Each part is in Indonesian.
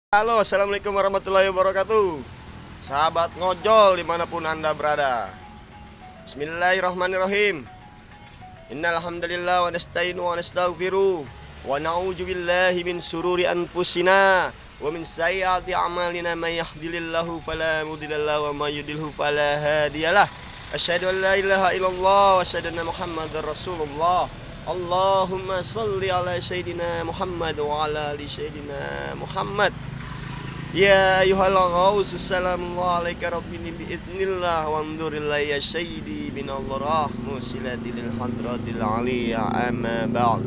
Halo, assalamualaikum warahmatullahi wabarakatuh. Sahabat ngojol dimanapun anda berada. Bismillahirrahmanirrahim. Innalhamdulillah wa nasta'inu wa nastaghfiru wa na'udzu billahi min sururi anfusina wa min sayyiati a'malina may yahdihillahu fala mudhillalahu wa may yudhlilhu fala hadiyalah. Asyhadu an la ilaha illallah wa asyhadu anna Muhammadar Rasulullah. Allahumma shalli ala sayyidina Muhammad wa ala ali sayyidina Muhammad. Ya ayyuhal ghaus assalamu alayka rabbini biiznillah wa amdurillah ya sayyidi bin Allah musilatil hadratil aliyah amma ba'd.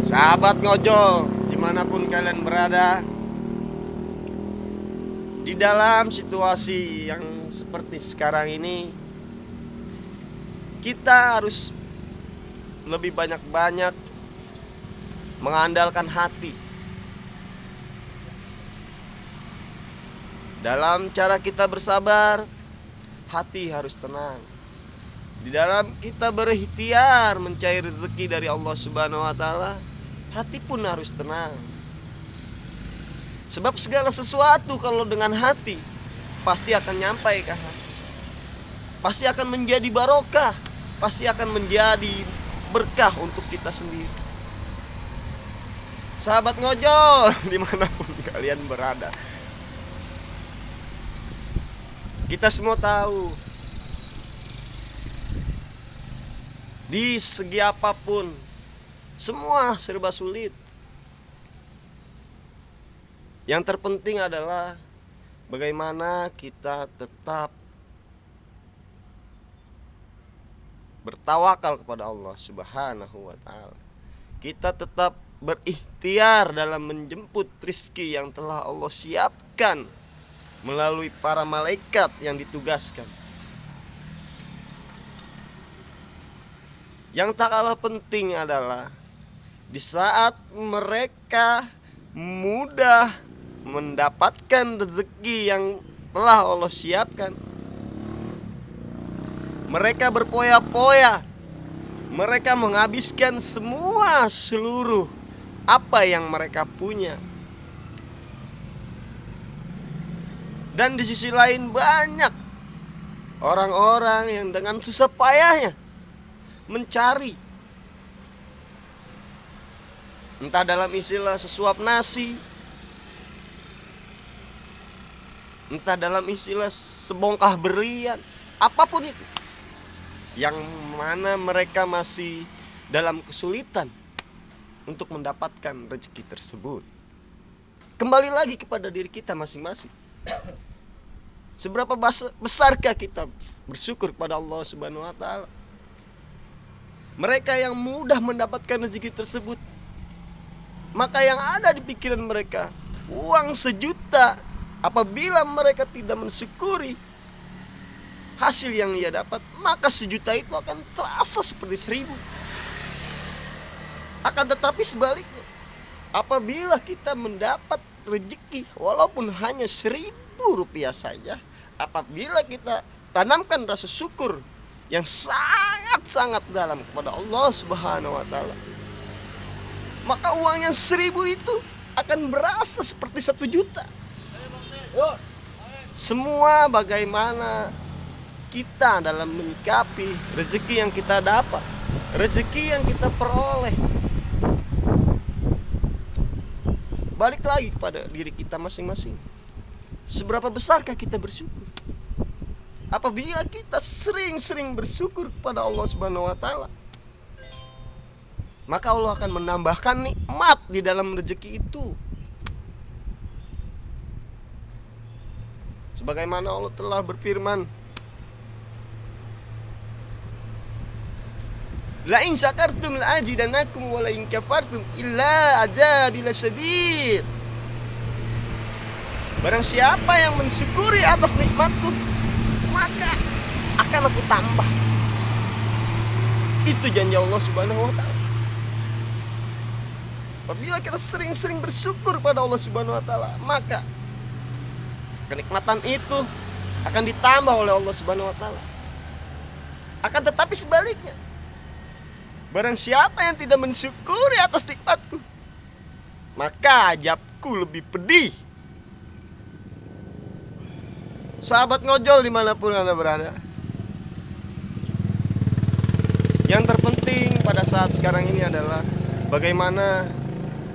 Sahabat ngojol dimanapun kalian berada, di dalam situasi yang seperti sekarang ini, kita harus lebih banyak-banyak mengandalkan hati. Dalam cara kita bersabar, hati harus tenang. Di dalam kita berikhtiar mencari rezeki dari Allah Subhanahu wa taala, hati pun harus tenang. Sebab segala sesuatu kalau dengan hati pasti akan nyampai ke hati. Pasti akan menjadi barokah, pasti akan menjadi berkah untuk kita sendiri. Sahabat ngojol dimanapun kalian berada, kita semua tahu di segi apapun semua serba sulit. Yang terpenting adalah bagaimana kita tetap bertawakal kepada Allah Subhanahu wa taala. Kita tetap berikhtiar dalam menjemput rizki yang telah Allah siapkan melalui para malaikat yang ditugaskan. Yang tak kalah penting adalah di saat mereka mudah mendapatkan rezeki yang telah Allah siapkan, mereka berpoya-poya, mereka menghabiskan seluruh apa yang mereka punya. Dan di sisi lain banyak orang-orang yang dengan susah payahnya mencari, entah dalam istilah sesuap nasi, entah dalam istilah sebongkah berlian, apapun itu, yang mana mereka masih dalam kesulitan untuk mendapatkan rezeki tersebut. Kembali lagi kepada diri kita masing-masing. Seberapa besarkah kita bersyukur kepada Allah Subhanahu wa taala? Mereka yang mudah mendapatkan rezeki tersebut, maka yang ada di pikiran mereka uang 1.000.000, apabila mereka tidak mensyukuri hasil yang ia dapat, maka 1.000.000 itu akan terasa seperti 1.000. Akan tetapi sebaliknya, apabila kita mendapat rezeki walaupun hanya 1.000 rupiah saja, apabila kita tanamkan rasa syukur yang sangat-sangat dalam kepada Allah Subhanahu wa taala, maka uang yang 1.000 itu akan berasa seperti 1.000.000. Semua bagaimana kita dalam menyikapi rezeki yang kita dapat, rezeki yang kita peroleh. Balik lagi kepada diri kita masing-masing. Seberapa besarkah kita bersyukur? Apabila kita sering-sering bersyukur kepada Allah Subhanahu wa taala, maka Allah akan menambahkan nikmat di dalam rezeki itu. Sebagaimana Allah telah berfirman, la in syakartum la azidannakum wa la in kafartum illa azabi lasyadid. Barang siapa yang mensyukuri atas nikmatku, maka akan aku tambah. Itu janji Allah Subhanahu wa taala. Apabila kita sering-sering bersyukur pada Allah Subhanahu wa taala, maka kenikmatan itu akan ditambah oleh Allah Subhanahu wa taala. Akan tetapi sebaliknya, barang siapa yang tidak mensyukuri atas nikmatku, maka ajabku lebih pedih. Sahabat ngojol dimanapun Anda berada, yang terpenting pada saat sekarang ini adalah bagaimana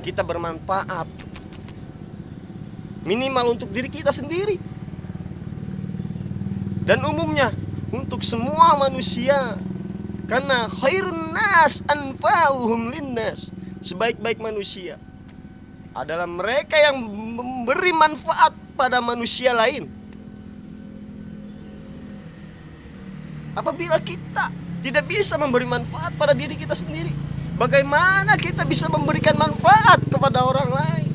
kita bermanfaat, minimal untuk diri kita sendiri, dan umumnya untuk semua manusia. Karena khairun nas anfa'uhum linnas, sebaik-baik manusia adalah mereka yang memberi manfaat pada manusia lain. Apabila kita tidak bisa memberi manfaat pada diri kita sendiri, bagaimana kita bisa memberikan manfaat kepada orang lain?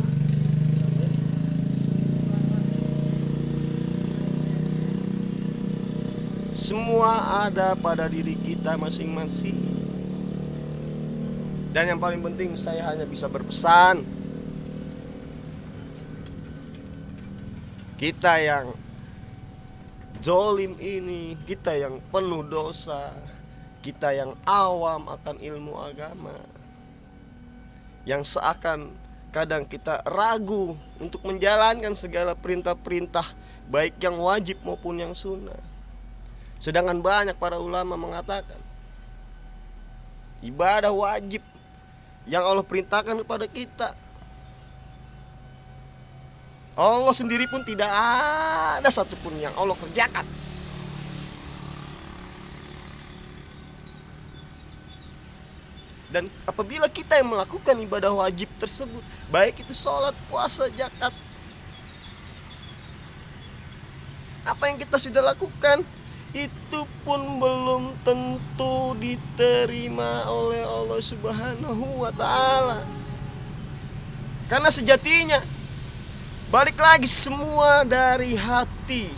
Semua ada pada diri kita masing-masing. Dan yang paling penting, saya hanya bisa berpesan, kita yang zolim ini, kita yang penuh dosa, kita yang awam akan ilmu agama, yang seakan kadang kita ragu untuk menjalankan segala perintah-perintah, baik yang wajib maupun yang sunnah. Sedangkan banyak para ulama mengatakan ibadah wajib yang Allah perintahkan kepada kita, Allah sendiri pun tidak ada satupun yang Allah kerjakan. Dan apabila kita yang melakukan ibadah wajib tersebut, baik itu sholat, puasa, zakat, apa yang kita sudah lakukan itu pun belum tentu diterima oleh Allah Subhanahu wa ta'ala. Karena sejatinya balik lagi semua dari hati.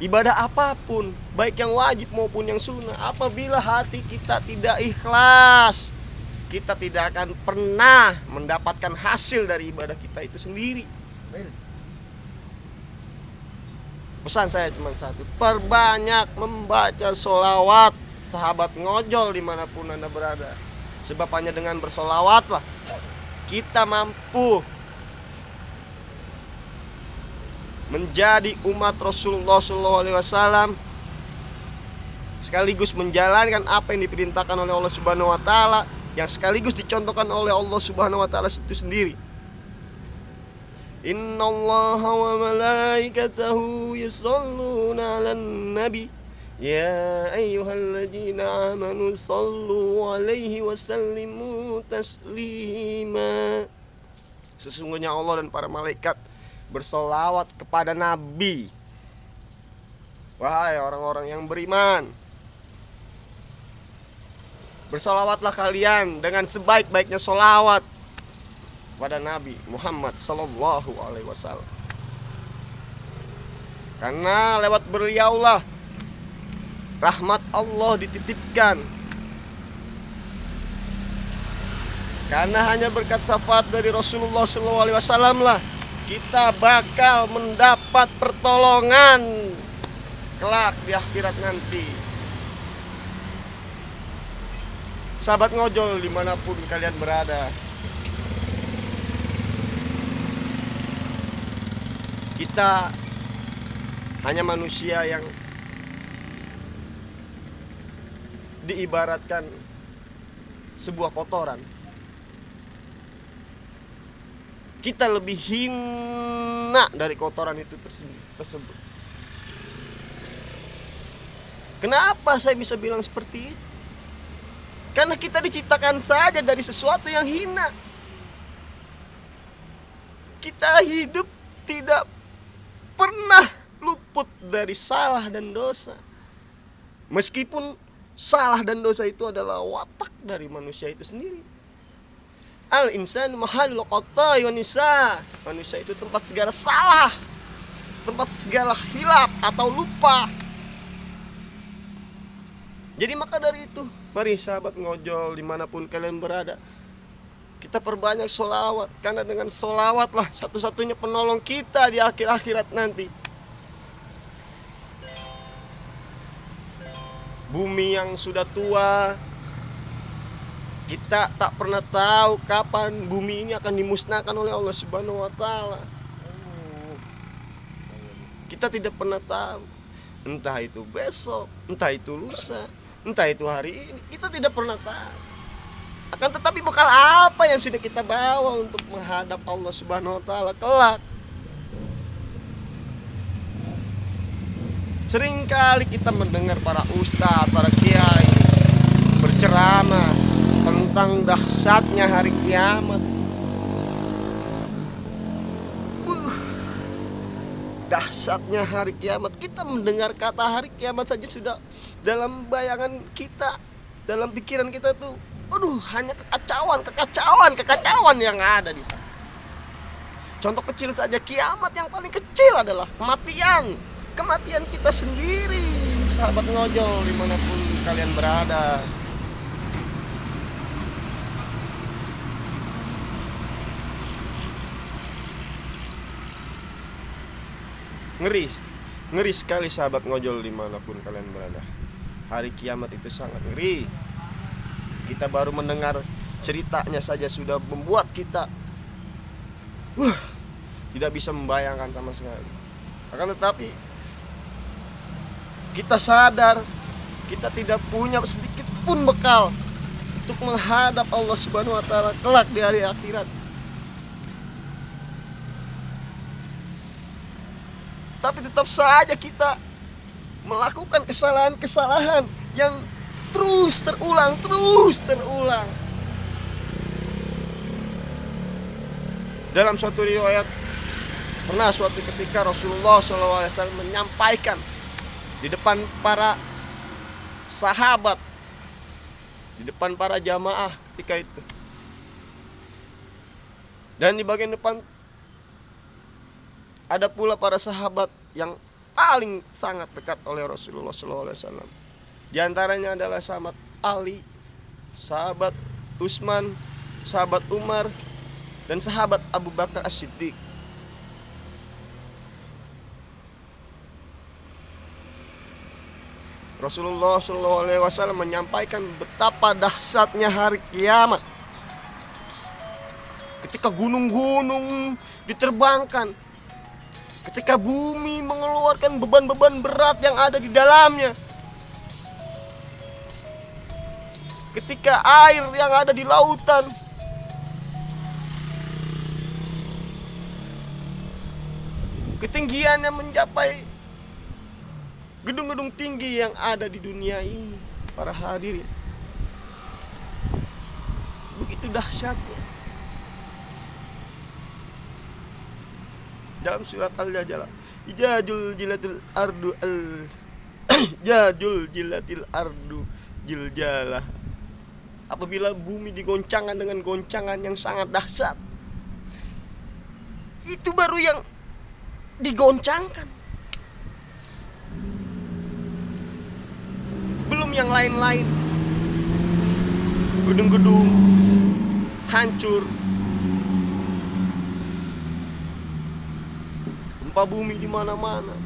Ibadah apapun, baik yang wajib maupun yang sunnah, apabila hati kita tidak ikhlas, kita tidak akan pernah mendapatkan hasil dari ibadah kita itu sendiri. Pesan saya cuma satu, perbanyak membaca sholawat, sahabat ngojol dimanapun Anda berada. Sebab hanya dengan bersolawatlah kita mampu menjadi umat Rasulullah SAW, sekaligus menjalankan apa yang diperintahkan oleh Allah Subhanahu wa ta'ala, yang sekaligus dicontohkan oleh Allah Subhanahu wa ta'ala itu sendiri. Innallaha wa malaikatahu yusholluna 'alan nabi ya ayyuhalladzina amanu shallu 'alaihi wa sallimu taslima. Sesungguhnya Allah dan para malaikat bersolawat kepada Nabi. Wahai orang-orang yang beriman, bersolawatlah kalian dengan sebaik-baiknya solawat pada Nabi Muhammad Sallallahu Alaihi Wasallam. Karena lewat beliaulah rahmat Allah dititipkan. Karena hanya berkat syafaat dari Rasulullah Sallallahu Alaihi Wasallam lah kita bakal mendapat pertolongan kelak di akhirat nanti. Sahabat ngojol dimanapun kalian berada, kita hanya manusia yang diibaratkan sebuah kotoran. Kita lebih hina dari kotoran itu tersebut. Kenapa saya bisa bilang seperti itu? Karena kita diciptakan saja dari sesuatu yang hina. Kita hidup tidak pernah luput dari salah dan dosa. Meskipun salah dan dosa itu adalah watak dari manusia itu sendiri. Al-insan mahalul khata'i wan nisa. Manusia itu tempat segala salah, tempat segala hilaf atau lupa. Jadi maka dari itu, mari sahabat ngojol dimanapun kalian berada, kita perbanyak sholawat. Karena dengan sholawatlah satu-satunya penolong kita di akhir akhirat nanti. Bumi yang sudah tua Kita tak pernah tahu kapan bumi ini akan dimusnahkan oleh Allah Subhanahu wa taala. Kita tidak pernah tahu. Entah itu besok, entah itu lusa, entah itu hari ini, kita tidak pernah tahu. Akan tetapi bekal apa yang sudah kita bawa untuk menghadap Allah Subhanahu wa taala kelak? Seringkali kita mendengar para ustadz, para kiai berceramah tentang dahsyatnya hari kiamat. Dahsyatnya hari kiamat. Kita mendengar kata hari kiamat saja sudah dalam bayangan kita, dalam pikiran kita tuh, aduh, hanya kekacauan yang ada di sana. Contoh kecil saja, kiamat yang paling kecil adalah kematian kita sendiri, sahabat ngojol dimanapun kalian berada. Ngeri sekali sahabat ngojol dimanapun kalian berada. Hari kiamat itu sangat ngeri. Kita baru mendengar ceritanya saja sudah membuat kita tidak bisa membayangkan sama sekali. Akan tetapi kita sadar kita tidak punya sedikit pun bekal untuk menghadap Allah Subhanahu wa taala kelak di hari akhirat. Tapi tetap saja kita melakukan kesalahan-kesalahan yang terus terulang. Dalam suatu riwayat, pernah suatu ketika Rasulullah SAW menyampaikan di depan para sahabat, di depan para jamaah ketika itu. Dan di bagian depan ada pula para sahabat yang paling sangat dekat oleh Rasulullah SAW. Di antaranya adalah sahabat Ali, sahabat Utsman, sahabat Umar, dan sahabat Abu Bakar As-Siddiq. Rasulullah SAW menyampaikan betapa dahsyatnya hari kiamat. Ketika gunung-gunung diterbangkan, ketika bumi mengeluarkan beban-beban berat yang ada di dalamnya, ketika air yang ada di lautan ketinggiannya mencapai gedung-gedung tinggi yang ada di dunia ini, para hadirin, begitu dahsyatnya. Dalam surat Al-Jalah, jadul jilatil ardu jiljalah. Apabila bumi digoncangkan dengan goncangan yang sangat dahsyat, itu baru yang digoncangkan, belum yang lain-lain. Gedung-gedung hancur, gempa bumi di mana-mana.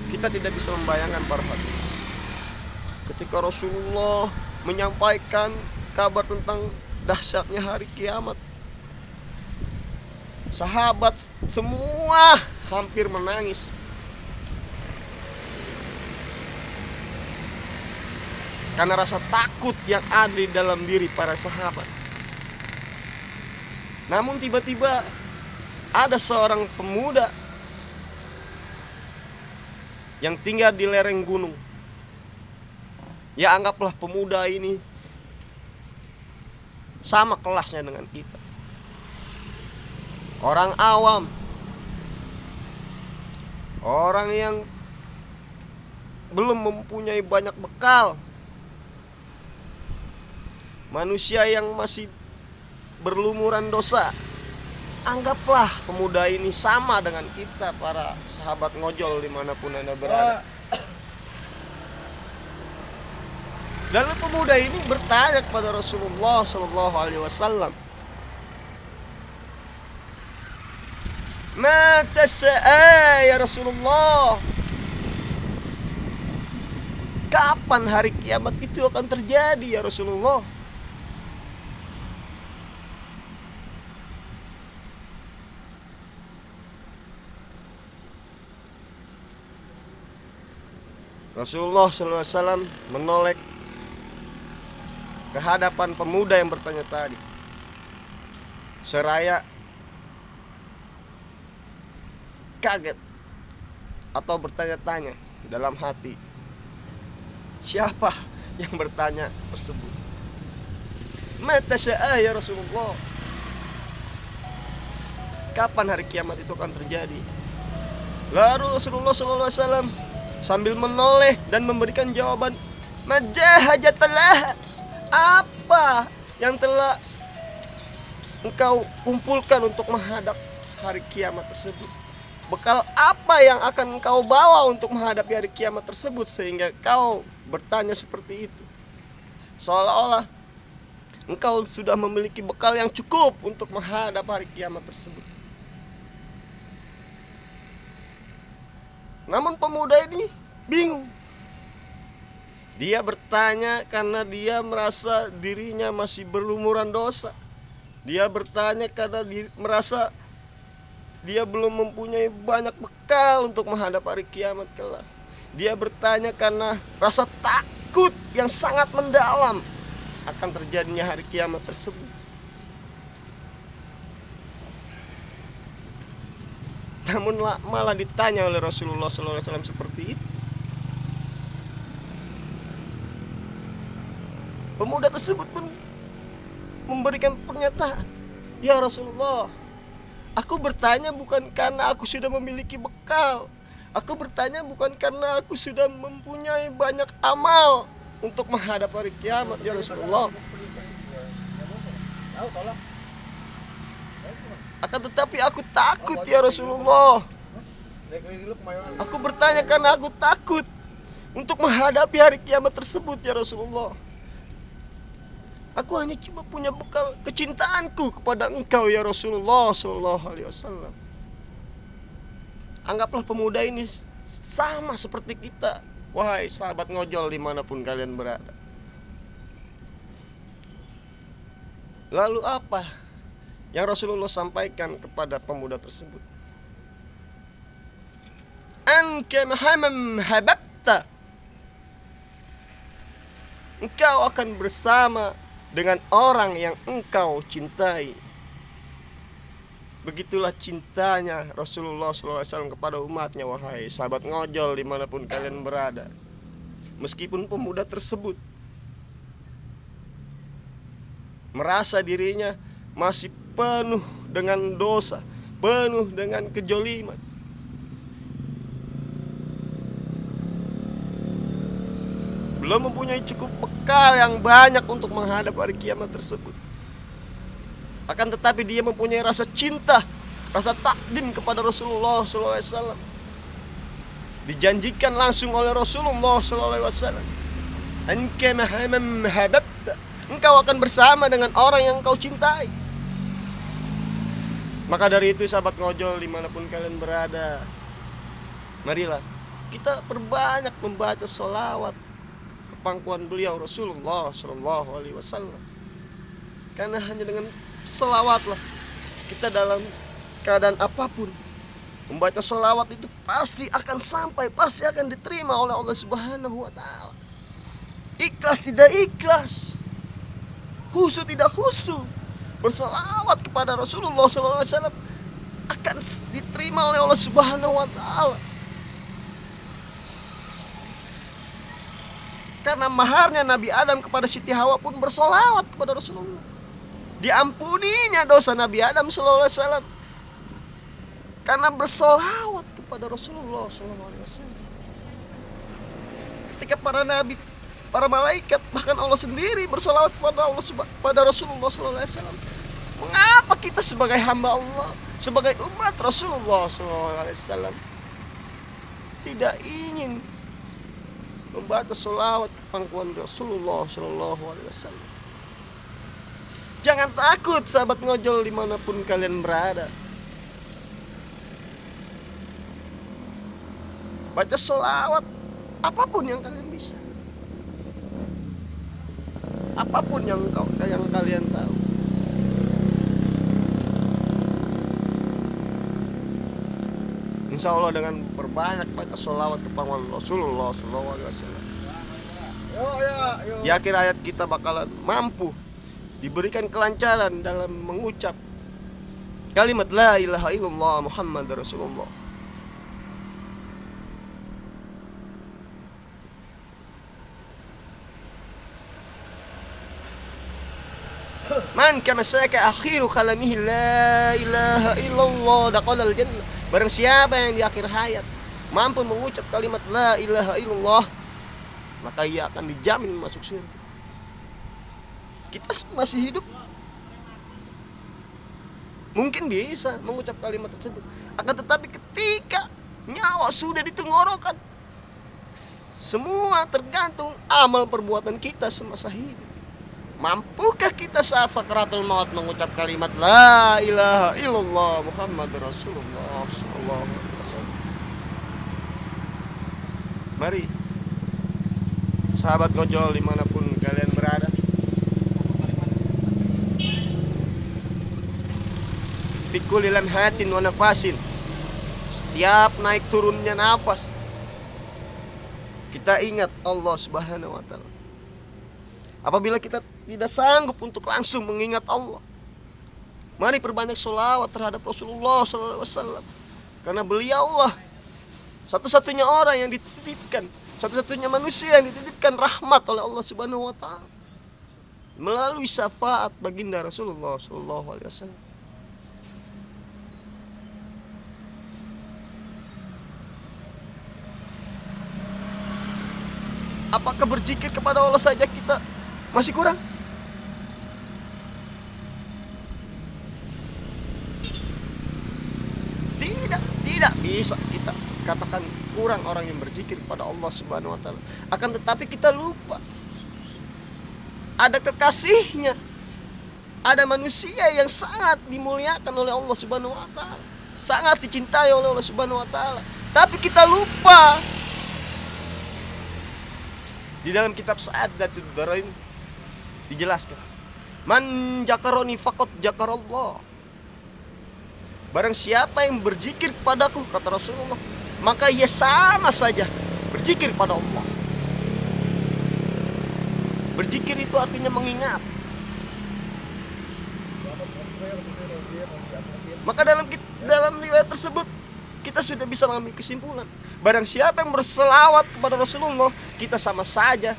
Kita tidak bisa membayangkan para hadirin, ketika Rasulullah menyampaikan kabar tentang dahsyatnya hari kiamat, sahabat semua hampir menangis. Karena rasa takut yang ada di dalam diri para sahabat. Namun tiba-tiba ada seorang pemuda yang tinggal di lereng gunung. Ya, anggaplah pemuda ini sama kelasnya dengan kita. Orang awam, orang yang belum mempunyai banyak bekal, manusia yang masih berlumuran dosa. Anggaplah pemuda ini sama dengan kita, para sahabat ngojol dimanapun Anda berada. Lalu pemuda ini bertanya kepada Rasulullah SAW, "Mata sa'a ya Rasulullah?" kapan hari kiamat itu akan terjadi ya Rasulullah? Rasulullah SAW menoleh ke hadapan pemuda yang bertanya tadi, seraya kaget atau bertanya-tanya dalam hati, siapa yang bertanya tersebut? Mata sya'a ya Rasulullah, kapan hari kiamat itu akan terjadi? Lalu Rasulullah SAW sambil menoleh dan memberikan jawaban, majahajatalah, apa yang telah engkau kumpulkan untuk menghadap hari kiamat tersebut? Bekal apa yang akan engkau bawa untuk menghadapi hari kiamat tersebut sehingga kau bertanya seperti itu? Seolah-olah engkau sudah memiliki bekal yang cukup untuk menghadap hari kiamat tersebut. Namun pemuda ini bingung. Dia bertanya karena dia merasa dirinya masih berlumuran dosa. Dia bertanya karena merasa dia belum mempunyai banyak bekal untuk menghadap hari kiamat kelak. Dia bertanya karena rasa takut yang sangat mendalam akan terjadinya hari kiamat tersebut. Namun malah ditanya oleh Rasulullah SAW seperti itu. Pemuda tersebut pun memberikan pernyataan, ya Rasulullah, aku bertanya bukan karena aku sudah memiliki bekal. Aku bertanya bukan karena aku sudah mempunyai banyak amal untuk menghadap hari kiamat, ya Rasulullah. Akan tetapi aku takut ya Rasulullah. Aku bertanya karena aku takut untuk menghadapi hari kiamat tersebut ya Rasulullah. Aku hanya cuma punya bekal kecintaanku kepada engkau ya Rasulullah Sallallahu Alaihi Wasallam. Anggaplah pemuda ini sama seperti kita, wahai sahabat ngojol dimanapun kalian berada. Lalu apa yang Rasulullah sampaikan kepada pemuda tersebut? Anka mahamam hababta, engkau akan bersama dengan orang yang engkau cintai. Begitulah cintanya Rasulullah SAW kepada umatnya, wahai sahabat ngojol dimanapun kalian berada. Meskipun pemuda tersebut merasa dirinya masih penuh dengan dosa, penuh dengan kejoliman, belum mempunyai cukup bekal yang banyak untuk menghadap hari kiamat tersebut. Akan tetapi dia mempunyai rasa cinta, rasa takdim kepada Rasulullah SAW. Dijanjikan langsung oleh Rasulullah SAW, Anka mahamam hababta, engkau akan bersama dengan orang yang engkau cintai. Maka dari itu sahabat ngojol dimanapun kalian berada, marilah kita perbanyak membaca sholawat ke pangkuan beliau Rasulullah Sallallahu Alaihi Wasallam. Karena hanya dengan sholawatlah kita dalam keadaan apapun, membaca sholawat itu pasti akan sampai, pasti akan diterima oleh Allah Subhanahu Wa Taala. Ikhlas tidak ikhlas, khusyuk tidak khusyuk, bersalawat kepada Rasulullah SAW akan diterima oleh Allah Subhanahu Wa Taala. Karena maharnya Nabi Adam kepada Siti Hawa pun bersolawat kepada Rasulullah, diampuninya dosa Nabi Adam SAW karena bersolawat kepada Rasulullah SAW. Ketika para nabi, para malaikat, bahkan Allah sendiri bersolawat kepada pada Rasulullah SAW. Mengapa kita sebagai hamba Allah, sebagai umat Rasulullah SAW tidak ingin membaca solawat ke pangkuan Rasulullah SAW? Jangan takut sahabat ngojol dimanapun kalian berada. Baca solawat apapun yang kalian bisa. apapun yang kalian tahu. Insya Allah dengan berbanyak sholawat kepada Rasulullah SAW, di akhir hayat kita bakalan mampu diberikan kelancaran dalam mengucap kalimat la ilaha illallah Muhammad Rasulullah. Man kama saka akhiru kalamihi la ilaha illallah daqalal jannah. Barang siapa yang di akhir hayat mampu mengucap kalimat la ilaha illallah, maka ia akan dijamin masuk surga. Kita masih hidup, mungkin bisa mengucap kalimat tersebut. Akan tetapi ketika nyawa sudah di tenggorokan, semua tergantung amal perbuatan kita semasa hidup. Mampukah kita saat sakaratul maut mengucap kalimat la ilaha illallah Muhammad Rasulullah sallallahu alaihi wasallam? Mari sahabat ngojol dimanapun kalian berada, fikul lamhatin wa nafasin, setiap naik turunnya nafas kita ingat Allah Subhanahu wa taala. Apabila kita tidak sanggup untuk langsung mengingat Allah, mari perbanyak sholawat terhadap Rasulullah SAW, karena beliaulah satu-satunya orang yang dititipkan, satu-satunya manusia yang dititipkan rahmat oleh Allah Subhanahu wa taala melalui syafaat baginda Rasulullah SAW. Apakah berzikir kepada Allah saja kita masih kurang? Tidak bisa kita katakan kurang orang yang berzikir kepada Allah Subhanahu wa taala. Akan tetapi kita lupa ada kekasihnya, ada manusia yang sangat dimuliakan oleh Allah Subhanahu wa taala, sangat dicintai oleh Allah Subhanahu wa taala. Tapi kita lupa. Di dalam kitab Sa'adatul Darain dijelaskan, man jakaroni faqad jakarallah. Barang siapa yang berzikir kepadaku, kata Rasulullah, maka ia sama saja berzikir pada Allah. Berzikir itu artinya mengingat. Maka dalam riwayat tersebut kita sudah bisa mengambil kesimpulan, barang siapa yang berselawat kepada Rasulullah, kita sama saja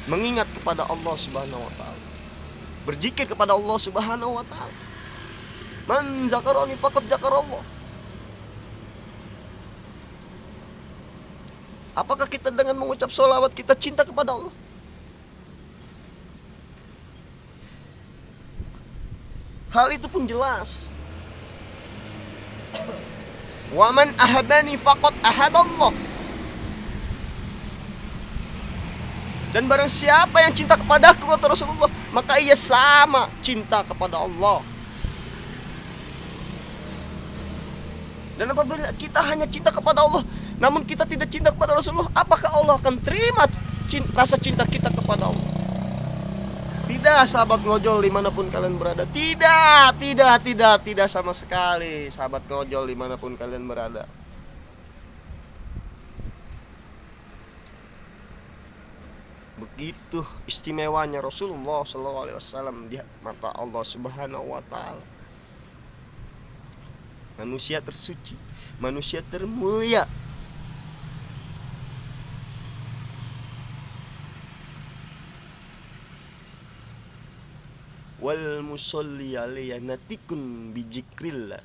mengingat kepada Allah Subhanahu wa taala, berzikir kepada Allah Subhanahu wa taala. Man zakaroni faqad zakarallah. Apakah kita dengan mengucap sholawat kita cinta kepada Allah? Hal itu pun jelas. Wa man ahabani faqad ahaballah. Dan barang siapa yang cinta kepadaku, kata Rasulullah, maka ia sama cinta kepada Allah. Dan apabila kita hanya cinta kepada Allah, namun kita tidak cinta kepada Rasulullah, apakah Allah akan terima rasa cinta kita kepada Allah? Tidak, sahabat ngojol dimanapun kalian berada. Tidak sama sekali, sahabat ngojol dimanapun kalian berada. Begitu istimewanya Rasulullah SAW di mata Allah Subhanahu wa taala. Manusia tersuci, manusia termulia. Wal musolli alaihi natikun bijikrillah.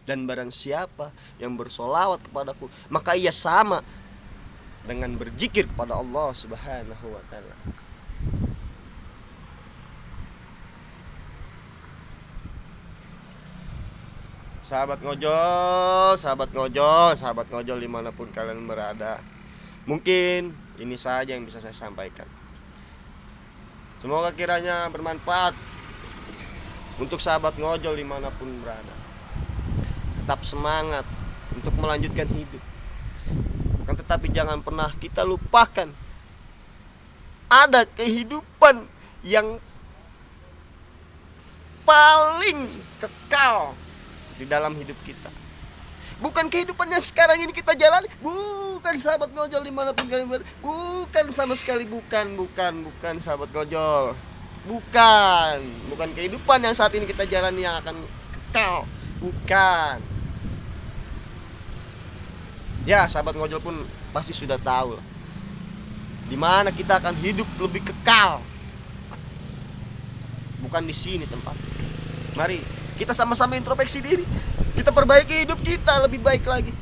Dan barang siapa yang bersolawat kepadaku, maka ia sama dengan berzikir kepada Allah Subhanahu wa taala. Sahabat ngojol dimanapun kalian berada, mungkin ini saja yang bisa saya sampaikan. Semoga kiranya bermanfaat untuk sahabat ngojol dimanapun berada. Tetap semangat untuk melanjutkan hidup. Akan tetapi jangan pernah kita lupakan ada kehidupan yang paling kekal di dalam hidup kita. Bukan kehidupan yang sekarang ini kita jalani. Bukan sahabat ngojol dimanapun kalian berada. Bukan sama sekali. Bukan sahabat ngojol. Bukan kehidupan yang saat ini kita jalani yang akan kekal. Bukan. Ya, sahabat ngojol pun pasti sudah tahu di mana kita akan hidup lebih kekal. Bukan di sini tempat. Mari kita sama-sama introspeksi diri. Kita perbaiki hidup kita lebih baik lagi.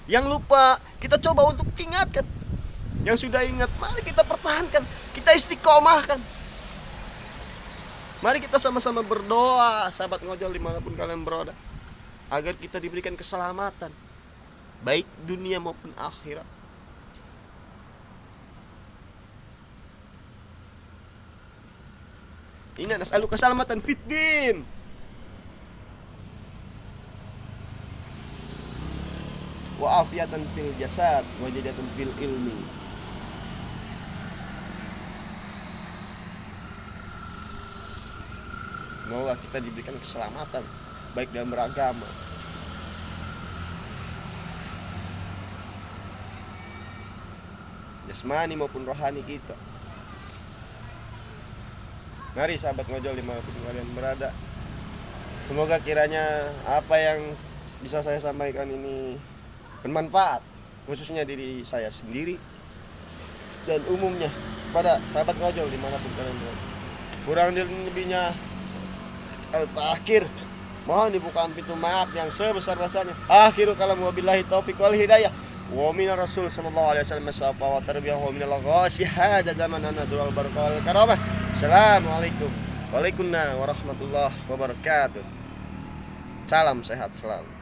Yang lupa kita coba untuk ingatkan. Yang sudah ingat, mari kita pertahankan. Kita istiqomahkan. Mari kita sama-sama berdoa, sahabat ngojol dimanapun kalian berada, agar kita diberikan keselamatan, baik dunia maupun akhirat. Ingat, nas'aluka salamatan fid din wa afiatan fil jasad wa jadatan fil ilmi. Semoga kita diberikan keselamatan baik dalam beragama, jasmani maupun rohani kita. Mari sahabat ngojol dimanapun kalian berada, semoga kiranya apa yang bisa saya sampaikan ini bermanfaat, khususnya diri saya sendiri dan umumnya pada sahabat ngojol dimanapun kalian berada. Kurang lebihnya al-akhir, mohon dibukakan pintu maaf yang sebesar-besarnya. Akhiru kalam wabillahi taufiq wal hidayah. Wa minar rasul sallallahu alaihi wasallam safa wa tarbiyah wa minal ghasihad zaman anadul barakah wal karamah. Assalamualaikum warahmatullahi wabarakatuh. Salam sehat selalu.